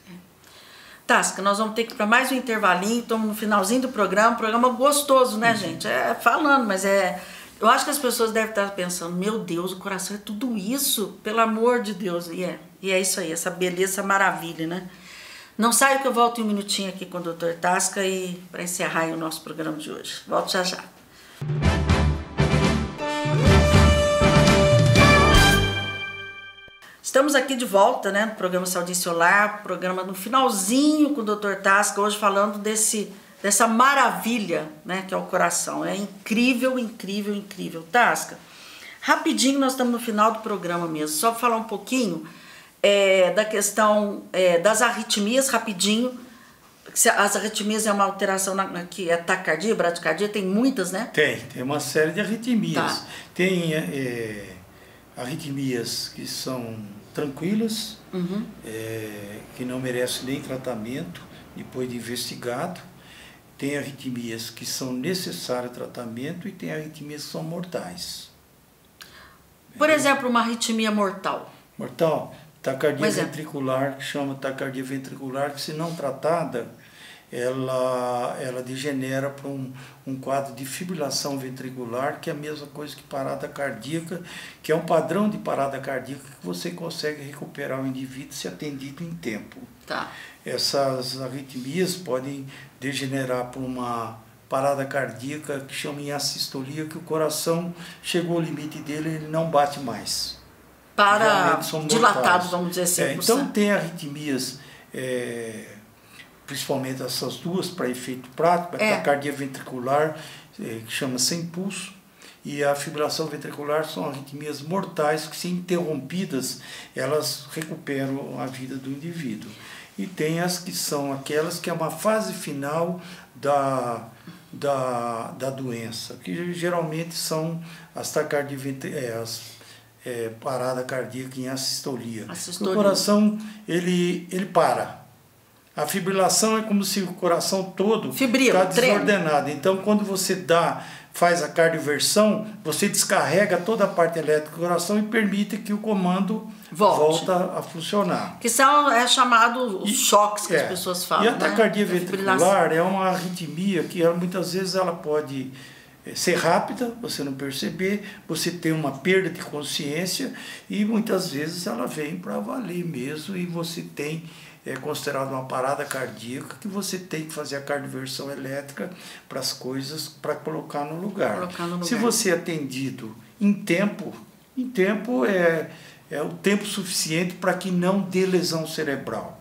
Tasca, nós vamos ter que ir para mais um intervalinho, estamos no finalzinho do programa gostoso, né, gente? Falando, mas eu acho que as pessoas devem estar pensando, meu Deus, o coração é tudo isso, pelo amor de Deus. E é isso aí, essa beleza, essa maravilha, né? Não saia que eu volto em um minutinho aqui com o Dr. Tasca e para encerrar aí o nosso programa de hoje. Volto já já. Estamos aqui de volta, né, no programa Saúde em Seu Lar, programa no finalzinho com o Dr. Tasca, hoje falando dessa maravilha, né, que é o coração. É incrível, incrível, incrível. Tasca, rapidinho, nós estamos no final do programa mesmo, só para falar um pouquinho da questão das arritmias, rapidinho. As arritmias é uma alteração que é taquicardia, bradicardia, tem muitas, né? Tem uma série de arritmias. Tem arritmias que são tranquilas, que não merecem nem tratamento depois de investigado. Tem arritmias que são necessárias tratamento e tem arritmias que são mortais. Por exemplo, uma arritmia mortal. Mortal? Taquicardia ventricular, que chama taquicardia ventricular, que se não tratada, ela degenera para um quadro de fibrilação ventricular, que é a mesma coisa que parada cardíaca, que é um padrão de parada cardíaca que você consegue recuperar o indivíduo se atendido em tempo. Essas arritmias podem degenerar por uma parada cardíaca que chama em assistolia, que o coração chegou ao limite dele e ele não bate mais. Dilatados, vamos dizer assim. Então tem arritmias, principalmente essas duas para efeito prático, a taquicardia ventricular, que chama sem pulso, e a fibrilação ventricular são arritmias mortais que, se interrompidas, elas recuperam a vida do indivíduo. E tem as que são aquelas que é uma fase final da doença, que geralmente são as taquicardias parada cardíaca em assistolia. O coração ele para. A fibrilação é como se o coração todo está desordenado. Então, quando você faz a cardioversão, você descarrega toda a parte elétrica do coração e permite que o comando volta a funcionar. Que são chamado os choques que as pessoas falam. E a taquicardia ventricular é uma arritmia que muitas vezes ela pode ser rápida, você não perceber, você ter uma perda de consciência e muitas vezes ela vem para valer mesmo e você tem, é considerado uma parada cardíaca, que você tem que fazer a cardioversão elétrica para as coisas, para colocar no lugar. Se você é atendido em tempo é o tempo suficiente para que não dê lesão cerebral.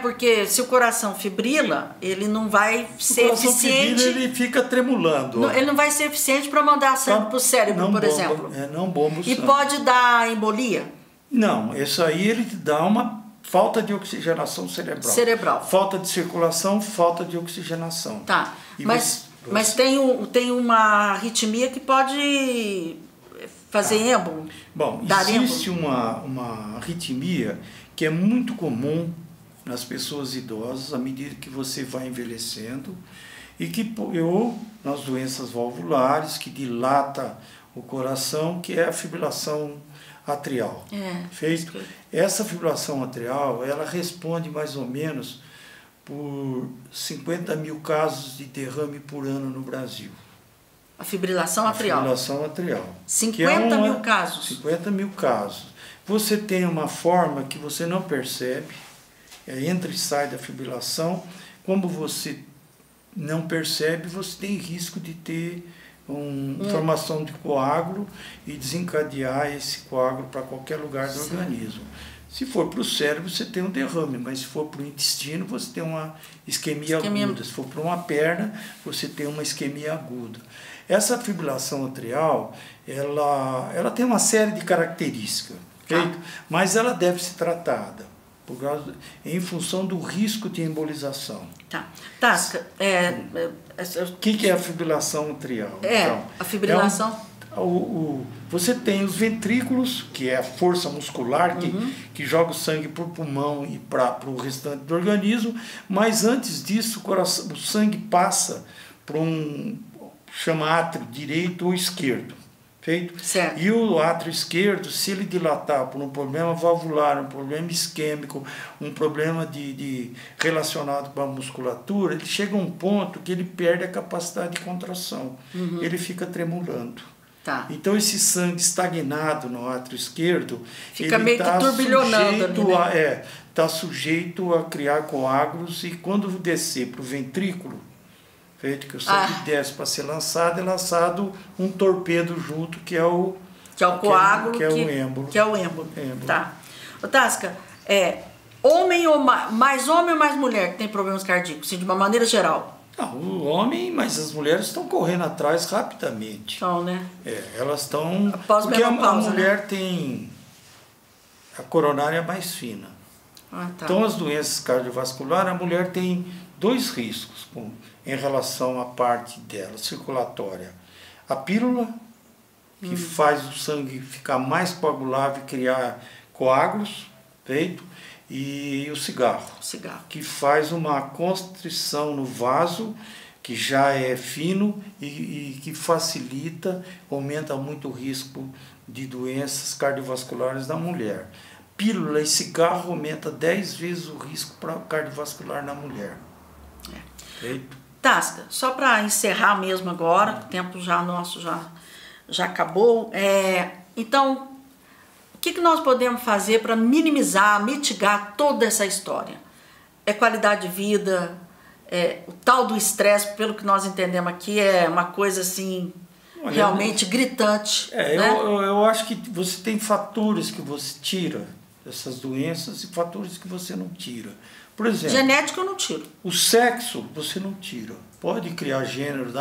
Porque se o coração fibrila, ele não vai ser eficiente. Fibrila, ele fica tremulando. Ele não vai ser eficiente para mandar sangue para o cérebro, por exemplo. Não bomba o sangue. E pode dar embolia? Não, isso aí ele dá uma falta de oxigenação cerebral. Falta de circulação, falta de oxigenação. Tá, mas tem uma arritmia que pode fazer êmbolo? Bom, existe uma arritmia que é muito comum nas pessoas idosas à medida que você vai envelhecendo ou nas doenças valvulares que dilata o coração, que é a fibrilação atrial. Essa fibrilação atrial, ela responde mais ou menos por 50 mil casos de derrame por ano no Brasil. A fibrilação atrial? A fibrilação atrial. 50 mil casos? 50 mil casos. Você tem uma forma que você não percebe, entra e sai da fibrilação. Como você não percebe, você tem risco de ter formação de coágulo e desencadear esse coágulo para qualquer lugar do organismo. Se for para o cérebro, você tem um derrame, mas se for para o intestino, você tem uma isquemia aguda. Se for para uma perna, você tem uma isquemia aguda. Essa fibrilação atrial, ela tem uma série de características, mas ela deve ser tratada em função do risco de embolização. Tasca, o que é a fibrilação atrial? A fibrilação... Você tem os ventrículos, que é a força muscular que joga o sangue para o pulmão e para o restante do organismo, mas antes disso o sangue passa para chama átrio direito ou esquerdo. Certo. E o átrio esquerdo, se ele dilatar por um problema valvular, um problema isquêmico, um problema relacionado com a musculatura, ele chega a um ponto que ele perde a capacidade de contração. Ele fica tremulando. Então esse sangue estagnado no átrio esquerdo fica meio que turbilhonando ali, né? Está sujeito a criar coágulos, e quando descer para o ventrículo, que o sangue desce para ser lançado, é lançado um torpedo junto, que é o coágulo, que é o êmbolo. Que é o êmbolo. Tá. Tasca, homem ou mais mulher que tem problemas cardíacos, assim, de uma maneira geral? Não, o homem, mas as mulheres estão correndo atrás rapidamente. Estão, né? Elas estão... Porque a mulher tem a coronária mais fina. Então, as doenças cardiovasculares, a mulher tem dois riscos em relação à parte dela, circulatória. A pílula, que faz o sangue ficar mais coagulável e criar coágulos, e o cigarro, que faz uma constrição no vaso, que já é fino e que facilita, aumenta muito o risco de doenças cardiovasculares da mulher. Pílula e cigarro aumenta 10 vezes o risco cardiovascular na mulher. Tasca, só para encerrar mesmo agora, o tempo nosso já acabou. Então, o que nós podemos fazer para mitigar toda essa história? Qualidade de vida, o tal do estresse, pelo que nós entendemos aqui, é uma coisa assim, realmente gritante. Eu acho que você tem fatores que você tira dessas doenças e fatores que você não tira. Por exemplo, genética eu não tiro. O sexo você não tira. Pode criar gênero,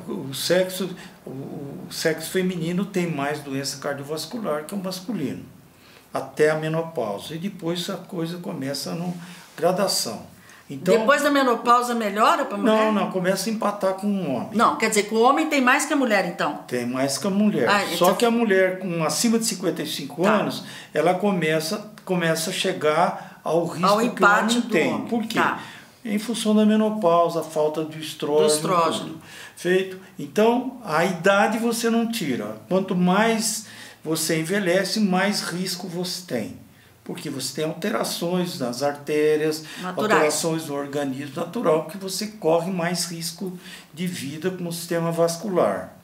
o sexo feminino tem mais doença cardiovascular que o masculino, até a menopausa. E depois a coisa começa na gradação. Então, depois da menopausa melhora para a mulher? Não, começa a empatar com o homem. Não, quer dizer que o homem tem mais que a mulher, então? Tem mais que a mulher. Só que a mulher acima de 55 anos, ela começa a chegar ao risco que o homem tem. Por quê? Em função da menopausa, a falta de estrógeno. Então, a idade você não tira. Quanto mais você envelhece, mais risco você tem. porque você tem alterações nas artérias, naturais, alterações no organismo natural, que você corre mais risco de vida com o sistema vascular.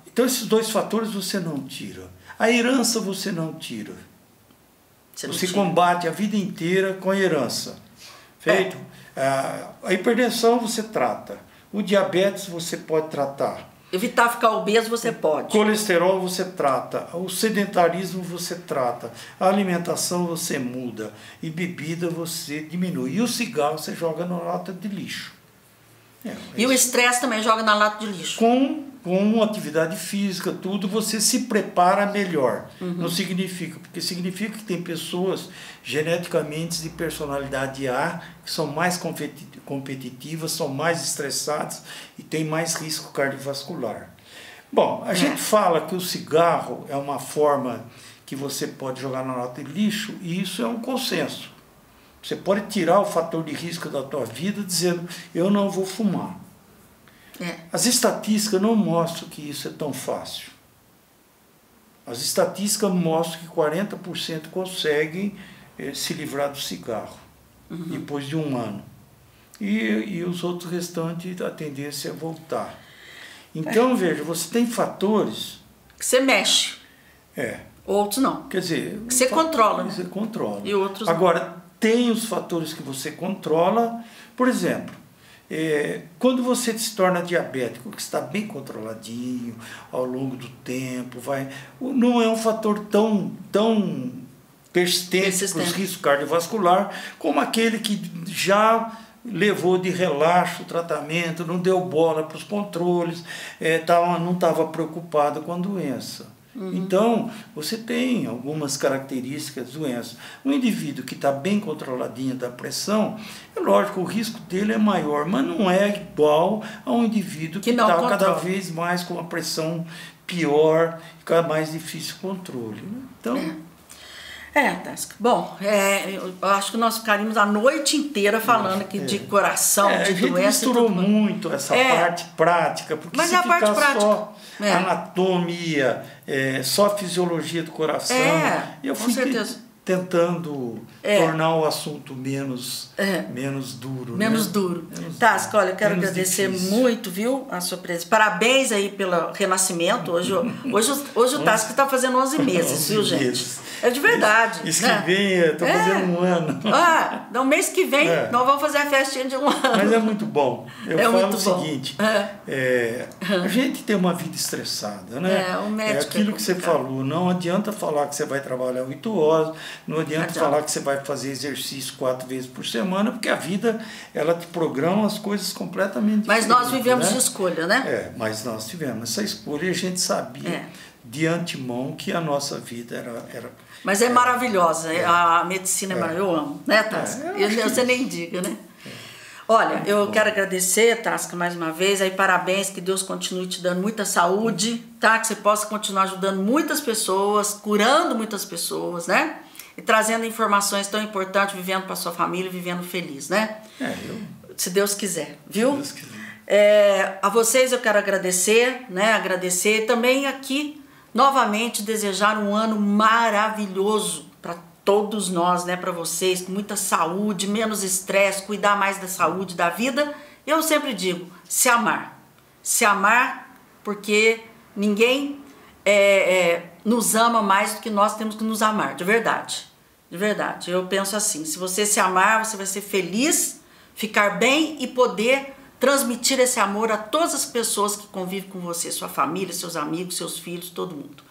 Então esses dois fatores você não tira. A herança você não tira. Você combate a vida inteira com a herança. Feito? A hipertensão você trata. O diabetes você pode tratar. Evitar ficar obeso você pode. Colesterol você trata. O sedentarismo você trata. A alimentação você muda. E bebida você diminui. E o cigarro você joga na lata de lixo. E o estresse também joga na lata de lixo. Com atividade física, tudo, você se prepara melhor. Não significa, porque significa que tem pessoas geneticamente de personalidade A que são mais competitivas, são mais estressadas e têm mais risco cardiovascular. Bom, a gente fala que o cigarro é uma forma que você pode jogar na lata de lixo, e isso é um consenso. Você pode tirar o fator de risco da tua vida dizendo, eu não vou fumar. As estatísticas não mostram que isso é tão fácil. As estatísticas mostram que 40% conseguem se livrar do cigarro depois de um ano. E os outros restantes, a tendência é voltar. Então, veja, você tem fatores... que você mexe. Outros não. Quer dizer... que você controla, né? Você controla. E outros Agora, tem os fatores que você controla. Por exemplo, quando você se torna diabético, que está bem controladinho ao longo do tempo, não é um fator tão persistente para os riscos cardiovasculares como aquele que já levou de relaxo o tratamento, não deu bola para os controles, não estava preocupado com a doença. Então, você tem algumas características da doença. Um indivíduo que está bem controladinho da pressão, é lógico, o risco dele é maior, mas não é igual a um indivíduo que está cada vez mais com a pressão pior, fica mais difícil o controle. Então... Tasca. Bom, eu acho que nós ficaríamos a noite inteira falando aqui de coração, de doença. A gente misturou muito essa parte prática, porque mas se ficar só anatomia, só fisiologia do coração, eu fui tentando tornar o assunto menos duro. Menos duro. Tasca, olha, eu quero agradecer muito, viu, a sua presença. Parabéns aí pelo renascimento. Hoje o Tasca está fazendo 11 meses, viu, gente? É de verdade. Isso que vem, eu estou fazendo um ano. No mês que vem, nós vamos fazer a festinha de um ano. Mas é muito bom. Eu falo o seguinte, a gente tem uma vida estressada, né? É aquilo que você falou, não adianta falar que você vai trabalhar 8 horas, não adianta falar que você vai fazer exercício 4 vezes por semana, porque a vida, ela te programa as coisas completamente diferentes. Mas nós vivemos de escolha, né? Mas nós tivemos essa escolha e a gente sabia de antemão que a nossa vida era mas é maravilhosa, a medicina é maravilhosa, eu amo, né, Tasca? Você nem diga, né? Olha, eu quero agradecer, Tasca, mais uma vez, aí parabéns, que Deus continue te dando muita saúde, tá? Que você possa continuar ajudando muitas pessoas, curando muitas pessoas, né? E trazendo informações tão importantes, vivendo para sua família, vivendo feliz, né? Se Deus quiser, viu? Se Deus quiser. A vocês eu quero agradecer, né? Agradecer também aqui, novamente, desejar um ano maravilhoso para todos nós, né? Para vocês, com muita saúde, menos estresse, cuidar mais da saúde, da vida. Eu sempre digo, se amar. Se amar, porque ninguém nos ama mais do que nós temos que nos amar, de verdade. De verdade. Eu penso assim, se você se amar, você vai ser feliz, ficar bem e poder transmitir esse amor a todas as pessoas que convivem com você, sua família, seus amigos, seus filhos, todo mundo.